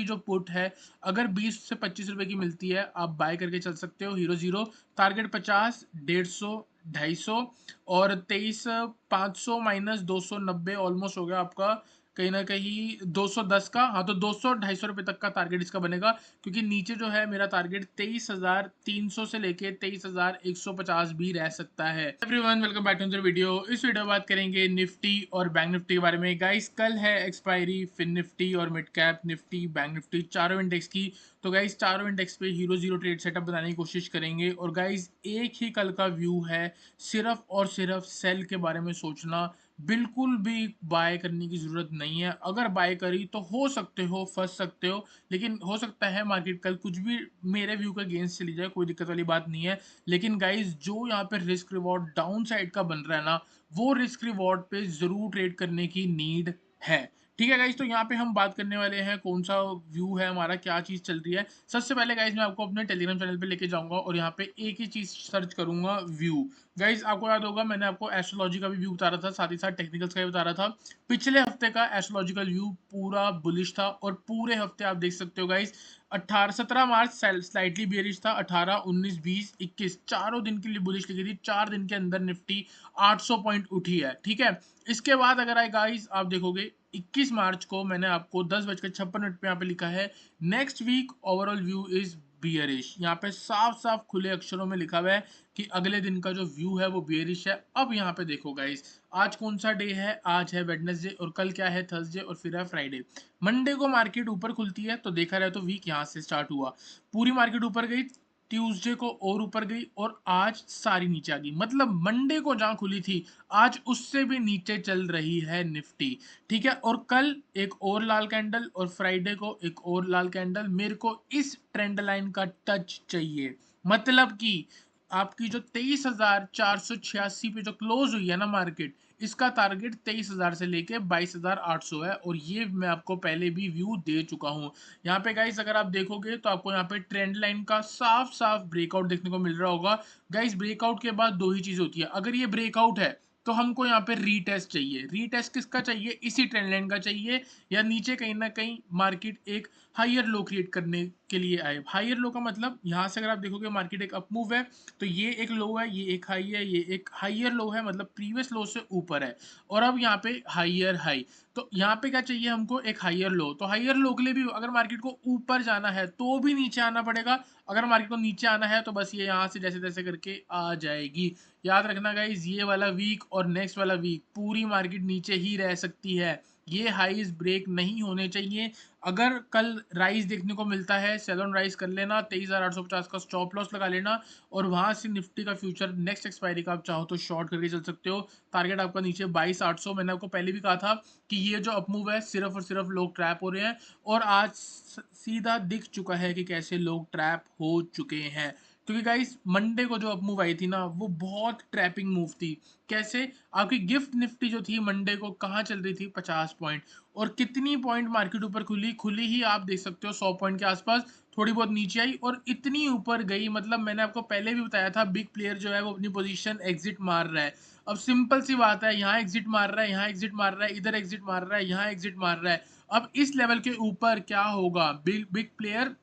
जो पुट है अगर 20 से 25 रुपए की मिलती है आप बाय करके चल सकते हो। हीरो जीरो टारगेट 50, 150, 250 और 23 500 माइनस 290 ऑलमोस्ट हो गया आपका कहीं ना कहीं 210 का। हाँ तो 200 250 रुपए तक का टारगेट इसका बनेगा, क्योंकि नीचे जो है मेरा टारगेट 23,300 से लेके 23,150 भी रह सकता है। Everyone welcome back to the video. इस वीडियो में बात करेंगे निफ्टी और बैंक निफ्टी के बारे में। गाइस कल है एक्सपायरी फिन निफ्टी और mid cap Nifty bank Nifty चारों इंडेक्स की। तो गाइस चारों इंडेक्स पे हीरो जीरो ट्रेड सेटअप बनाने की कोशिश करेंगे। और गाइस एक ही कल का व्यू है, सिर्फ और सिर्फ सेल के बारे में सोचना, बिल्कुल भी बाय करने की जरूरत नहीं है। अगर बाय करी तो हो सकते हो फंस सकते हो, लेकिन हो सकता है मार्केट कल कुछ भी मेरे व्यू के अगेंस्ट चली जाए, कोई दिक्कत वाली बात नहीं है। लेकिन गाइस जो यहाँ पे रिस्क रिवॉर्ड डाउन साइड का बन रहा है ना, वो रिस्क रिवॉर्ड पे जरूर ट्रेड करने की नीड है। ठीक है गाइस, तो यहाँ पे हम बात करने वाले हैं कौन सा व्यू है हमारा, क्या चीज चल रही है। सबसे पहले गाइस मैं आपको अपने टेलीग्राम चैनल पे लेके जाऊंगा और यहाँ पे एक ही चीज सर्च करूंगा, व्यू। गाइस आपको याद होगा मैंने आपको एस्ट्रोलॉजी का भी व्यू बता रहा था, साथ ही साथ टेक्निकल्स का भी बता रहा था। पिछले हफ्ते का एस्ट्रोलॉजिकल व्यू पूरा बुलिश था और पूरे हफ्ते आप देख सकते हो गाइस 18 17 मार्च स्लाइटली बेरिश था, 18 19 20 21 चारों दिन के लिए बुलिश लिखी थी। 4 दिन के अंदर निफ्टी 800 पॉइंट उठी है। ठीक है, इसके बाद अगर आए गाइस आप देखोगे 21 मार्च को मैंने आपको 10:56 पे यहाँ पे लिखा है next week overall view is bearish. यहाँ पे साफ साफ खुले अक्षरों में लिखा हुआ है कि अगले दिन का जो व्यू है वो बियरिश है। अब यहाँ पे देखो गाइस आज कौन सा डे है, आज है वेडनेसडे और कल क्या है, थर्सडे और फिर है फ्राइडे। मंडे को मार्केट ऊपर खुलती है तो देखा रहे तो वीक यहाँ से स्टार्ट हुआ, पूरी मार्केट ऊपर गई, ट्यूसडे को और ऊपर गई और आज सारी नीचे आ गई। मतलब मंडे को जहां खुली थी आज उससे भी नीचे चल रही है निफ्टी। ठीक है, और कल एक और लाल कैंडल और फ्राइडे को एक और लाल कैंडल। मेरे को इस ट्रेंड लाइन का टच चाहिए, मतलब कि आपकी जो 23,486 पे जो क्लोज हुई है ना मार्केट, इसका टारगेट 23,000 से लेके 22,800 है और ये मैं आपको पहले भी व्यू दे चुका हूं। यहाँ पे गाइस अगर आप देखोगे तो आपको यहाँ पे ट्रेंड लाइन का साफ साफ ब्रेकआउट देखने को मिल रहा होगा। गाइस ब्रेकआउट के बाद दो ही चीज होती है, अगर ये ब्रेकआउट है तो हमको यहाँ पे रीटेस्ट चाहिए। रीटेस्ट किसका चाहिए, इसी ट्रेंड लाइन का चाहिए, या नीचे कहीं ना कहीं मार्केट एक हायर लो क्रिएट करने के लिए आए। हायर लो का मतलब यहाँ से अगर आप देखोगे मार्केट एक अपमूव है तो ये एक लो है, ये एक हाई है, ये एक हायर लो है, मतलब प्रीवियस लो से ऊपर है और अब यहाँ पे हायर हाई। तो यहाँ पे क्या चाहिए हमको, एक हायर लो। तो हायर लो के लिए भी अगर मार्केट को ऊपर जाना है तो भी नीचे आना पड़ेगा, अगर मार्केट को नीचे आना है तो बस ये यहाँ से जैसे तैसे करके आ जाएगी। याद रखना गाइज ये वाला वीक और नेक्स्ट वाला वीक पूरी मार्केट नीचे ही रह सकती है, ये हाईज ब्रेक नहीं होने चाहिए। अगर कल राइज देखने को मिलता है सेल ऑन राइज कर लेना, 23,850 का स्टॉप लॉस लगा लेना और वहां से निफ्टी का फ्यूचर नेक्स्ट एक्सपायरी का आप चाहो तो शॉर्ट करके चल सकते हो। टारगेट आपका नीचे 22,800। मैंने आपको पहले भी कहा था कि ये जो अपमूव है सिर्फ और सिर्फ लोग ट्रैप हो रहे हैं और आज सीधा दिख चुका है कि कैसे लोग ट्रैप हो चुके हैं। क्योंकि गाइस मंडे को जो अप मूव आई थी ना वो बहुत ट्रैपिंग मूव थी। कैसे, आपकी गिफ्ट निफ्टी जो थी मंडे को कहाँ चल रही थी, 50 पॉइंट, और कितनी पॉइंट मार्केट ऊपर खुली, खुली ही आप देख सकते हो 100 पॉइंट के आसपास, थोड़ी बहुत नीचे आई और इतनी ऊपर गई। मतलब मैंने आपको पहले भी बताया था बिग प्लेयर जो है वो अपनी पोजीशन एग्जिट मार रहा है। अब सिंपल सी बात है, यहाँ एग्जिट मार रहा है, यहाँ एग्जिट मार रहा है, इधर एग्जिट मार रहा है, यहाँ एग्जिट मार रहा है। अब इस लेवल के ऊपर क्या होगा, बिग बिग प्लेयर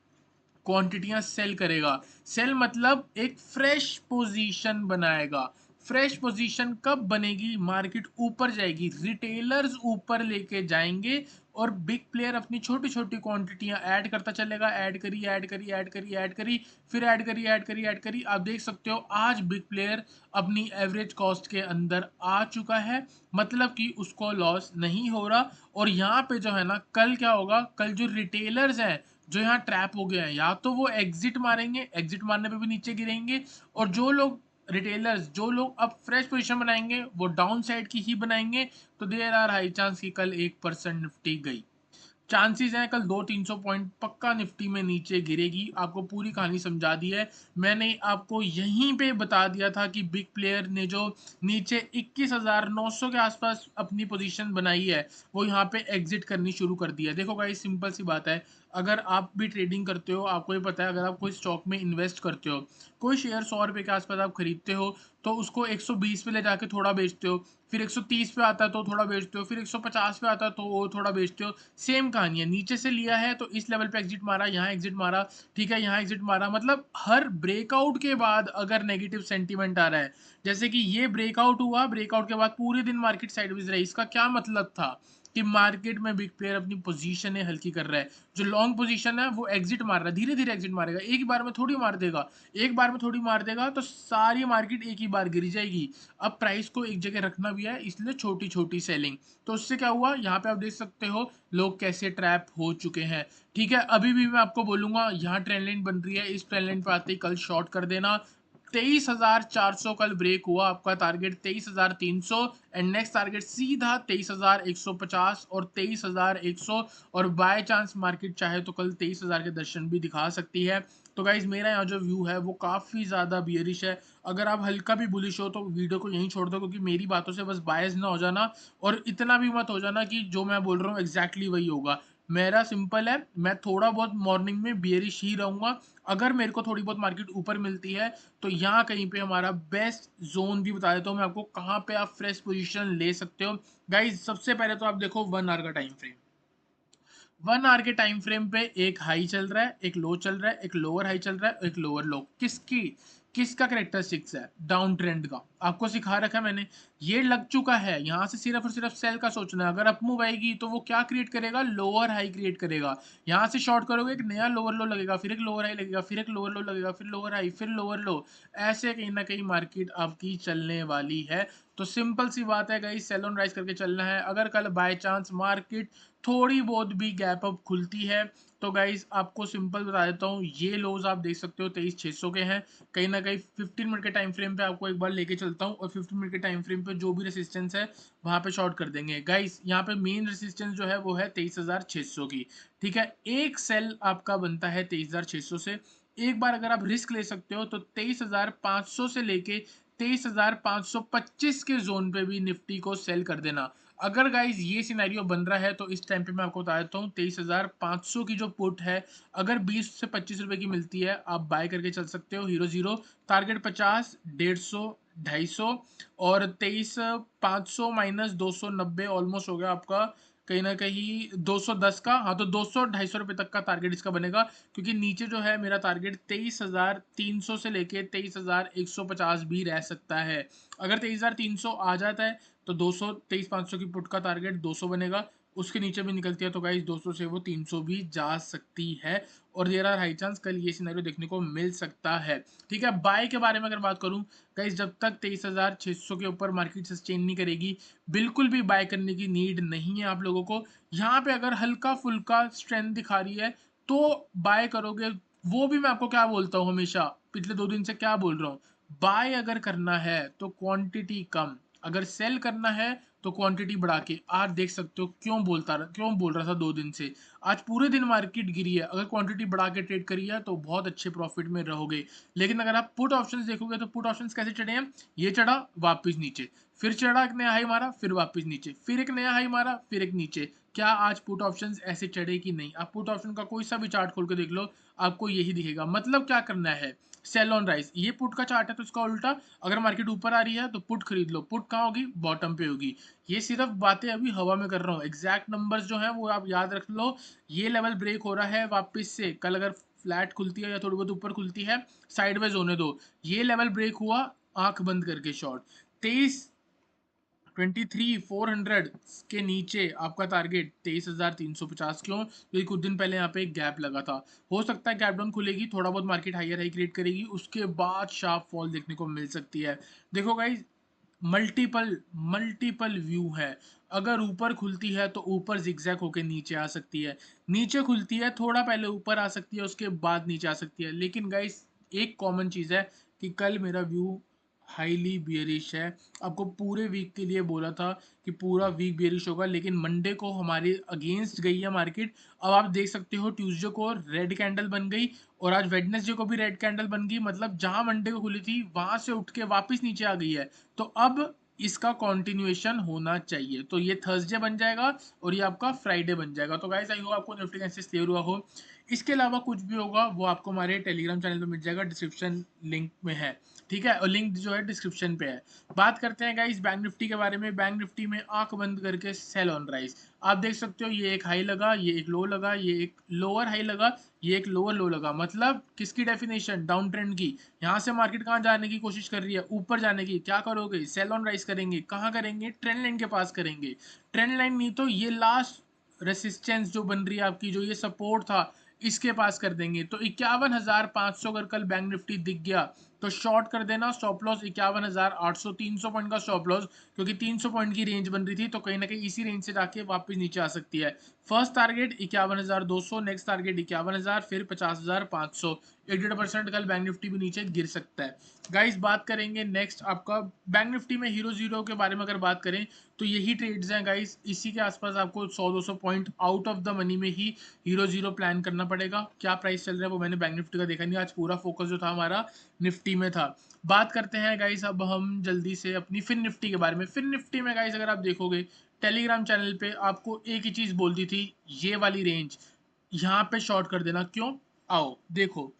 क्वांटिटियां सेल करेगा। सेल मतलब एक फ्रेश पोजीशन बनाएगा। फ्रेश पोजीशन कब बनेगी, मार्केट ऊपर जाएगी, रिटेलर्स ऊपर लेके जाएंगे और बिग प्लेयर अपनी छोटी छोटी क्वांटिटियां ऐड करता चलेगा। ऐड करी ऐड करी ऐड करी ऐड करी फिर ऐड करी ऐड करी ऐड करी। आप देख सकते हो आज बिग प्लेयर अपनी एवरेज कॉस्ट के अंदर आ चुका है, मतलब कि उसको लॉस नहीं हो रहा। और यहाँ पे जो है ना कल क्या होगा, कल जो रिटेलर्स हैं जो यहाँ ट्रैप हो गए हैं, या तो वो एग्जिट मारेंगे, एग्जिट मारने पे भी नीचे गिरेंगे, और जो लोग रिटेलर्स जो लोग अब फ्रेश पोजीशन बनाएंगे वो डाउन साइड की ही बनाएंगे। तो देयर आर हाई चांस कि कल 1% निफ्टी गई, चांसेस हैं कल 200-300 पॉइंट पक्का निफ्टी में नीचे गिरेगी। आपको पूरी कहानी समझा दी है मैंने, आपको यहीं पे बता दिया था कि बिग प्लेयर ने जो नीचे 21,900 के आसपास अपनी पोजीशन बनाई है वो यहाँ पे एग्जिट करनी शुरू कर दी है। देखो गाइस सिंपल सी बात है, अगर आप भी ट्रेडिंग करते हो, आपको भी पता है, अगर आप कोई स्टॉक में इन्वेस्ट करते हो, कोई शेयर 100 रुपये के आसपास आप खरीदते हो, तो उसको 120 पे ले जाके थोड़ा बेचते हो, फिर 130 पे आता है तो थोड़ा बेचते हो, फिर 150 पे आता है तो वो थोड़ा बेचते हो। सेम कहानी है, नीचे से लिया है तो इस लेवल पे एग्जिट मारा, यहाँ एग्जिट मारा, ठीक है, यहाँ एग्जिट मारा, मतलब हर ब्रेकआउट के बाद अगर नेगेटिव सेंटीमेंट आ रहा है, जैसे कि ये ब्रेकआउट हुआ, ब्रेकआउट के बाद पूरे दिन मार्केट साइडवेज रही, इसका क्या मतलब था कि मार्केट में बिग प्लेयर अपनी पोजीशन है हल्की कर रहा है, जो लॉन्ग पोजीशन है वो एग्जिट मार रहा है, धीरे धीरे एग्जिट मारेगा, एक ही बार में थोड़ी मार देगा, एक बार में थोड़ी मार देगा तो सारी मार्केट एक ही बार गिर जाएगी। अब प्राइस को एक जगह रखना भी है, इसलिए छोटी छोटी सेलिंग। तो उससे क्या हुआ, यहाँ पे आप देख सकते हो लोग कैसे ट्रैप हो चुके हैं। ठीक है, अभी भी मैं आपको बोलूंगा, यहाँ ट्रेंड लाइन बन रही है, इस ट्रेंड लाइन पे आते ही कल शॉर्ट कर देना। 23,400 कल ब्रेक हुआ, आपका टारगेट 23,300 एंड नेक्स्ट टारगेट सीधा 23,150 और 23,100, और बाय चांस मार्केट चाहे तो कल 23,000 के दर्शन भी दिखा सकती है। तो गाइज मेरा यहाँ जो व्यू है वो काफ़ी ज़्यादा बियरिश है। अगर आप हल्का भी बुलिश हो तो वीडियो को यहीं छोड़ दो, क्योंकि मेरी बातों से बस बायस ना हो जाना, और इतना भी मत हो जाना कि जो मैं बोल रहा हूँ एग्जैक्टली वही होगा। मेरा सिंपल है, मैं थोड़ा बहुत मॉर्निंग में बियरिश ही रहूंगा। अगर मेरे को थोड़ी बहुत मार्केट ऊपर मिलती है तो यहाँ कहीं पे हमारा बेस्ट जोन भी बता देता हूँ मैं आपको, कहाँ पे आप फ्रेश पोजीशन ले सकते हो। गाइज सबसे पहले तो आप देखो 1 आवर का टाइम फ्रेम। 1 आवर के टाइम फ्रेम पे एक हाई चल रहा है, एक लो चल रहा है, एक लोअर हाई चल रहा है, एक लोअर लो। किसका करेक्टरिस्टिक्स है? डाउन ट्रेंड का। आपको सिखा रखा है मैंने, ये लग चुका है, यहाँ से सिर्फ और सिर्फ सेल का सोचना है। अगर अप मूव आएगी तो वो क्या क्रिएट करेगा? लोअर हाई क्रिएट करेगा। यहाँ से शॉर्ट करोगे, एक नया लोअर लो लगेगा, फिर एक लोअर हाई लगेगा, फिर एक लोअर लो लगेगा, फिर लोअर हाई, फिर लोअर लो। ऐसे कहीं ना कहीं मार्केट आपकी चलने वाली है। तो सिंपल सी बात है गाइस, सेल ऑन राइज करके चलना है। अगर कल बाय चांस मार्केट थोड़ी बहुत भी गैप अप खुलती है तो गाइज आपको सिंपल बता देता हूँ, ये लोज आप देख सकते हो 23,600 के हैं। कहीं ना कहीं 15 मिनट के टाइम फ्रेम पे आपको एक बार लेके चलता हूँ, और 15 मिनट के टाइम फ्रेम पे जो भी रेसिस्टेंस है वहां पे शॉर्ट कर देंगे। गाइज यहाँ पे मेन रेसिस्टेंस जो है वो है 23,600 की। ठीक है, एक सेल आपका बनता है 23,600 से। एक बार अगर आप रिस्क ले सकते हो तो 23,500 से लेके 23,525 के जोन पे भी निफ्टी को सेल कर देना। अगर गाइज ये सिनेरियो बन रहा है तो इस टाइम पे मैं आपको बता देता हूँ, 23,500 की जो पुट है, अगर 20 से 25 रुपए की मिलती है, आप बाय करके चल सकते हो हीरो जीरो। टारगेट 50, 150, 250, और 23,500 माइनस 290 ऑलमोस्ट हो गया आपका कहीं ना कहीं 210 का। हाँ, तो 200-250 रुपए तक का टारगेट इसका बनेगा, क्योंकि नीचे जो है मेरा टारगेट 23,300 से लेके 23,150 भी रह सकता है। अगर 23,300 आ जाता है तो 200, 23,500 की पुट का टारगेट 200 बनेगा। उसके नीचे भी निकलती है तो गाइस 200 से वो 300 भी जा सकती है, और देयर आर हाई चांस कल ये सिनेरियो देखने को मिल सकता है। ठीक है, बाय के बारे में अगर बात करूं गाइस, जब तक 23,600 के ऊपर मार्केट सस्टेन नहीं करेगी, बिल्कुल भी बाय करने की नीड नहीं है आप लोगों को। यहाँ पे अगर हल्का फुल्का स्ट्रेंथ दिखा रही है तो बाय करोगे। वो भी मैं आपको क्या बोलता हूँ हमेशा, पिछले 2 दिन से क्या बोल रहा हूँ, बाय अगर करना है तो क्वांटिटी कम, अगर सेल करना है तो क्वांटिटी बढ़ा के। आज देख सकते हो क्यों बोल रहा था 2 दिन से, आज पूरे दिन मार्केट गिरी है, अगर क्वांटिटी बढ़ा के ट्रेड करी है तो बहुत अच्छे प्रॉफिट में रहोगे। लेकिन अगर आप पुट ऑप्शंस देखोगे तो पुट ऑप्शंस कैसे चढ़े हैं, ये चढ़ा वापस नीचे, फिर चढ़ा, एक नया हाई मारा, फिर वापस नीचे, फिर एक नया हाई मारा, फिर एक नीचे। क्या आज पुट ऑप्शंस ऐसे चढ़े कि नहीं? आप पुट ऑप्शन का कोई सा भी चार्ट खोल के देख लो, आपको यही दिखेगा। मतलब क्या करना है, सेल ऑन राइज, ये पुट का चार्ट है तो इसका उल्टा, अगर मार्केट ऊपर आ रही है तो पुट खरीद लो। पुट कहाँ होगी? बॉटम पे होगी। ये सिर्फ बातें अभी हवा में कर रहा हूँ, एग्जैक्ट नंबर्स जो है वो आप याद रख लो। ये लेवल ब्रेक हो रहा है वापस से, कल अगर फ्लैट खुलती है या थोड़ी बहुत ऊपर खुलती है, साइडवेज होने दो। ये लेवल ब्रेक हुआ, आंख बंद करके शॉर्ट। 23,400 के नीचे आपका टारगेट 23,350। क्यों? क्योंकि कुछ दिन पहले यहाँ पे एक गैप लगा था, हो सकता है गैप डाउन खुलेगी, थोड़ा बहुत मार्केट हायर हाई क्रिएट करेगी, उसके बाद शार्प फॉल देखने को मिल सकती है। देखो गाइज, मल्टीपल मल्टीपल व्यू है। अगर ऊपर खुलती है तो ऊपर जिगजैग होके नीचे आ सकती है, नीचे खुलती है थोड़ा पहले ऊपर आ सकती है, उसके बाद नीचे आ सकती है। लेकिन गाइस एक कॉमन चीज़ है कि कल मेरा व्यू हाईली बियरिश है। आपको पूरे वीक के लिए बोला था कि पूरा वीक बियरिश होगा, लेकिन मंडे को हमारे अगेंस्ट गई है मार्केट। अब आप देख सकते हो ट्यूसडे को रेड कैंडल बन गई, और आज वेडनेसडे को भी रेड कैंडल बन गई, मतलब जहां मंडे को खुली थी वहां से उठ के वापस नीचे आ गई है। तो अब इसका कंटिन्यूएशन होना चाहिए। तो ये थर्सडे बन जाएगा और ये आपका फ्राइडे बन जाएगा। तो गाइस आई होप आपको निफ्टी एनालिसिस क्लियर हुआ हो। इसके अलावा कुछ भी होगा वो आपको हमारे टेलीग्राम चैनल पे मिल जाएगा, डिस्क्रिप्शन लिंक में है, ठीक है, और लिंक जो है डिस्क्रिप्शन पे है। बात करते हैं गाइस बैंक निफ्टी के बारे में। बैंक निफ्टी में आंख बंद करके सेल ऑन राइज। आप देख सकते हो ये एक हाई लगा, ये एक लो लगा, ये एक लोअर हाई लगा, ये एक लोअर लो लगा। मतलब किसकी डेफिनेशन? डाउन ट्रेंड की। यहाँ से मार्केट कहाँ जाने की कोशिश कर रही है? ऊपर जाने की। क्या करोगे? सेल ऑन राइज करेंगे। कहाँ करेंगे? ट्रेंड लाइन के पास करेंगे। ट्रेंड लाइन नहीं तो ये लास्ट रेसिस्टेंस जो बन रही है आपकी, जो ये सपोर्ट था, इसके पास कर देंगे। तो 51,500 अगर कल बैंक निफ्टी दिख गया तो शॉर्ट कर देना। स्टॉप लॉस 51,800, 300 पॉइंट का स्टॉप लॉस, क्योंकि 300 पॉइंट की रेंज बन रही थी तो कहीं ना कहीं इसी रेंज से जाके वापस नीचे आ सकती है। फर्स्ट टारगेट 51,200, नेक्स्ट टारगेट 51,000, फिर 50,500। 1.5% कल बैंक निफ्टी भी नीचे गिर सकता है। गाइस बात करेंगे नेक्स्ट आपका बैंक निफ्टी में हीरो जीरो के बारे में अगर बात करें तो यही ट्रेड्स हैं गाइस। इसी के आसपास आपको 100-200 point out of the money में ही हीरो जीरो प्लान करना पड़ेगा। क्या प्राइस चल रहा है वो मैंने बैंक निफ्टी का देखा नहीं, आज पूरा फोकस जो था हमारा निफ्टी में था। बात करते हैं गाइस अब हम जल्दी से अपनी फिन निफ्टी के बारे में। फिन निफ्टी में गाइस अगर आप देखोगे टेलीग्राम चैनल पे आपको एक ही चीज बोलती थी, ये वाली रेंज यहाँ पे शॉर्ट कर देना। क्यों? आओ देखो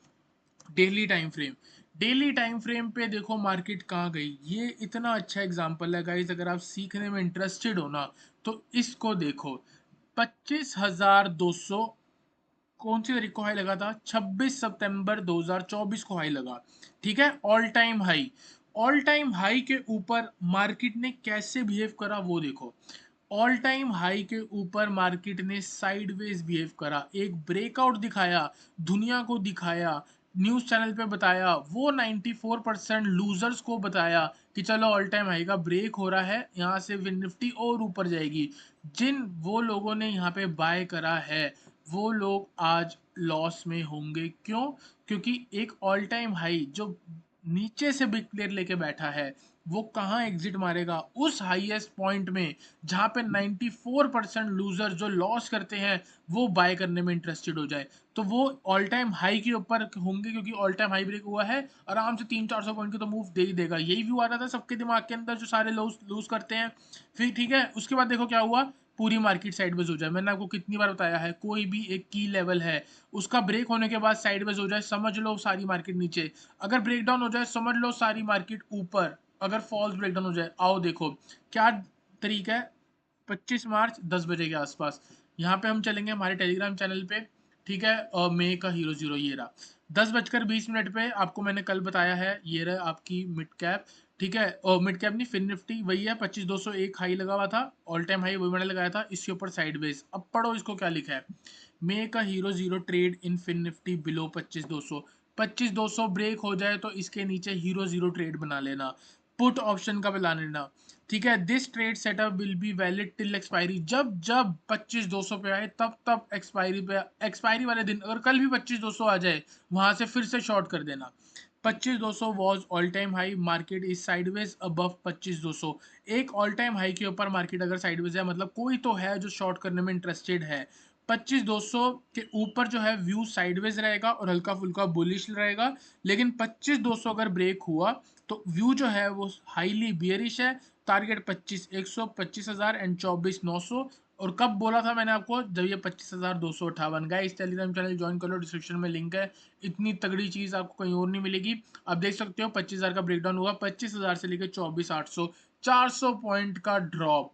daily time frame. Daily time frame पे देखो मार्केट कहाँ गई। ये इतना अच्छा एग्जांपल है गाइस, अगर आप सीखने में इंटरेस्टेड हो ना तो इसको देखो। 25,200 कौन सी तारीख को हाई लगा था? 26 सितंबर 2024 को हाई लगा, ठीक है, all time high. All time high के ऊपर मार्केट ने कैसे बिहेव करा वो देखो। ऑल टाइम हाई के ऊपर मार्केट ने साइडवेज बिहेव करा, एक ब्रेकआउट दिखाया, दुनिया को दिखाया, न्यूज चैनल पे बताया, वो 94% लूजर्स को बताया कि चलो ऑल टाइम हाई का ब्रेक हो रहा है, यहाँ से विन निफ्टी और ऊपर जाएगी। जिन वो लोगों ने यहाँ पे बाय करा है वो लोग आज लॉस में होंगे। क्यों? क्योंकि एक ऑल टाइम हाई जो नीचे से बिग प्लेयर लेके बैठा है वो कहाँ एग्जिट मारेगा? उस हाईएस्ट पॉइंट में जहाँ पे 94% लूजर जो लॉस करते हैं वो बाय करने में इंटरेस्टेड हो जाए। तो वो ऑल टाइम हाई के ऊपर होंगे, क्योंकि ऑल टाइम हाई ब्रेक हुआ है, आराम से 300-400 पॉइंट की तो मूव दे ही देगा। यही व्यू आ रहा था सबके दिमाग के अंदर जो सारे लूज करते हैं। फिर ठीक है, उसके बाद देखो क्या हुआ, पूरी मार्केट साइडवेज हो जाए। मैंने आपको कितनी बार बताया है, कोई भी एक की लेवल है उसका ब्रेक होने के बाद साइडवेज हो जाए, समझ लो सारी मार्केट नीचे। अगर ब्रेकडाउन हो जाए समझ लो सारी मार्केट ऊपर। अगर फॉल्स ब्रेकडाउन हो जाए, आओ देखो क्या तरीका है। 25 मार्च 10 बजे के आसपास यहाँ पे हम चलेंगे हमारे टेलीग्राम चैनल पे, ठीक है, और मे का हीरो जीरो ये रहा। 10:20 पे आपको मैंने कल बताया है, ये रहा आपकी मिड कैप, ठीक है, और मिड कैप नहीं फिन निफ्टी वही है। 25,201 हाई लगा हुआ था, ऑल टाइम हाई वही मैंने लगाया था, इसके ऊपर साइडवेज। अब पढ़ो इसको क्या लिखा है। मे का hero zero trade in Fin Nifty below 25,200। 25,200 break हो जाए तो इसके नीचे हीरो जीरो ट्रेड बना लेना, पुट ऑप्शन का बना लेना, ठीक है। This trade setup will be valid till expiry. जब जब 25,200 पे आए तब तब एक्सपायरी पे, एक्सपायरी वाले दिन अगर कल भी 25,200 आ जाए वहां से फिर से शॉर्ट कर देना। 25,200 was all time high, market is sideways above 25,200। एक ऑल टाइम हाई के ऊपर मार्केट अगर साइडवेज है मतलब कोई तो है जो शॉर्ट करने में इंटरेस्टेड है। 25,200 के ऊपर जो है व्यू साइडवेज रहेगा और हल्का फुल्का बुलिश रहेगा। लेकिन 25,200 अगर ब्रेक हुआ तो व्यू जो है वो हाईली बियरिश है। Target 25,100, 25,000 and 24,900। और कब बोला था मैंने आपको? जब ये 25,258। गाइस टेलीग्राम चैनल ज्वाइन कर लो, डिस्क्रिप्शन में लिंक है। इतनी तगड़ी चीज आपको कहीं और नहीं मिलेगी। आप देख सकते हो 25,000 का ब्रेकडाउन हुआ, 25,000 से लेकर 24,800, 400 पॉइंट का ड्रॉप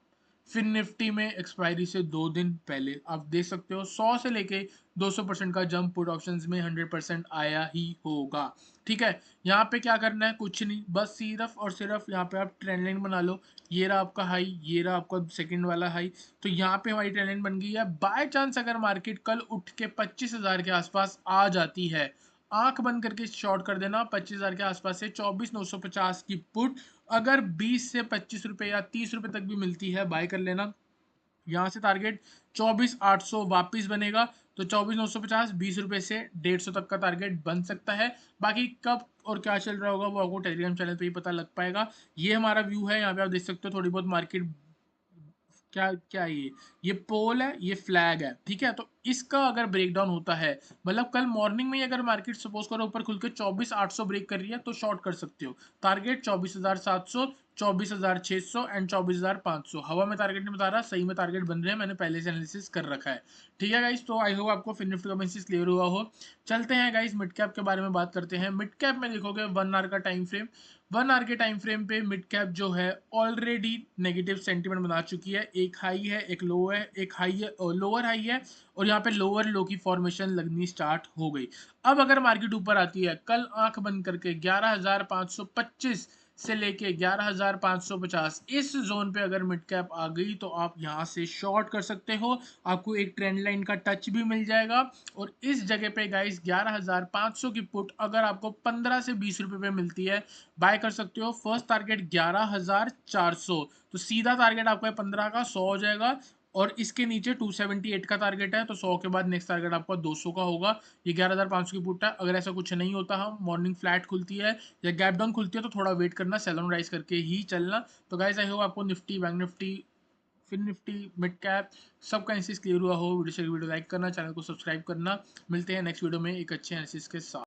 फिन निफ्टी में एक्सपायरी से 2 दिन पहले। आप देख सकते हो 100 से लेके 200% का जंप पुट ऑप्शंस में 100% आया ही होगा, ठीक है। यहाँ पे क्या करना है? कुछ नहीं, बस सिर्फ और सिर्फ यहाँ पे आप ट्रेंड लाइन बना लो। ये रहा आपका हाई, ये रहा आपका सेकंड वाला हाई। तो यहाँ पे हमारी ट्रेंड लाइन बन गई है। बाय चांस अगर मार्केट कल उठ के 25,000 के आसपास आ जाती है, आंख बंद करके शॉर्ट कर देना 25,000 के आसपास से 24,950 की पुट। अगर 20 से 25 रुपए या 30 रुपए तक भी मिलती है बाय कर लेना। यहाँ से टारगेट 24,800 वापिस बनेगा। तो 24,950 20 रुपए से 150 तक का टारगेट बन सकता है। बाकी कब और क्या चल रहा होगा वो आपको टेलीग्राम चैनल पे ही पता लग पाएगा। ये हमारा व्यू है, यहाँ पे आप देख सकते हो थोड़ी बहुत मार्केट क्या क्या है। ये पोल है, ये फ्लैग है, ठीक है। तो इसका अगर ब्रेक डाउन होता है, मतलब कल मॉर्निंग में ही अगर मार्केट सपोज करो ऊपर खुल के 24,800 ब्रेक कर रही है तो शॉर्ट कर सकते हो। Target 24,700, 24,600 and 24,500। हवा में टारगेट नहीं बता रहा, सही में टारगेट बन रहे हैं, मैंने पहले से एनालिसिस कर रखा है। ठीक है गाइस, तो आई होप आपको फिन निफ्टी का बेसिस क्लियर हुआ हो। चलते हैं गाइस मिड कैप के बारे में बात करते हैं। मिड कैप में देखोगे 1 आवर का टाइम फ्रेम, 1 आवर के टाइम फ्रेम पे मिड कैप जो है ऑलरेडी नेगेटिव सेंटीमेंट बना चुकी है। एक हाई है, एक लो है, एक हाई है और लोअर हाई है, और यहाँ पे लोअर लो की फॉर्मेशन लगनी स्टार्ट हो गई। अब अगर मार्केट ऊपर आती है, कल आंख बंद करके 11,525 से लेके 11,550 इस जोन पे अगर मिड कैप आ गई तो आप यहाँ से शॉर्ट कर सकते हो। आपको एक ट्रेंड लाइन का टच भी मिल जाएगा। और इस जगह पे गाइस 11,500 की पुट अगर आपको 15 से 20 रुपए पे मिलती है, बाय कर सकते हो। फर्स्ट टारगेट 11,400, तो सीधा टारगेट आपका 15 का 100 हो जाएगा। और इसके नीचे 278 का टारगेट है, तो 100 के बाद नेक्स्ट टारगेट आपका 200 का होगा। ये 11,500 की पुट है। अगर ऐसा कुछ नहीं होता, हम मॉर्निंग फ्लैट खुलती है या गैप डाउन खुलती है तो थोड़ा वेट करना, सेल ऑन राइज करके ही चलना। तो गाइस आई होप आपको Nifty, bank Nifty, Fin Nifty, mid cap सबका एनालिसिस क्लियर हुआ हो। वीडियो से वीडियो लाइक करना, चैनल को सब्सक्राइब करना। मिलते हैं नेक्स्ट वीडियो में एक अच्छे एनालिसिस के साथ।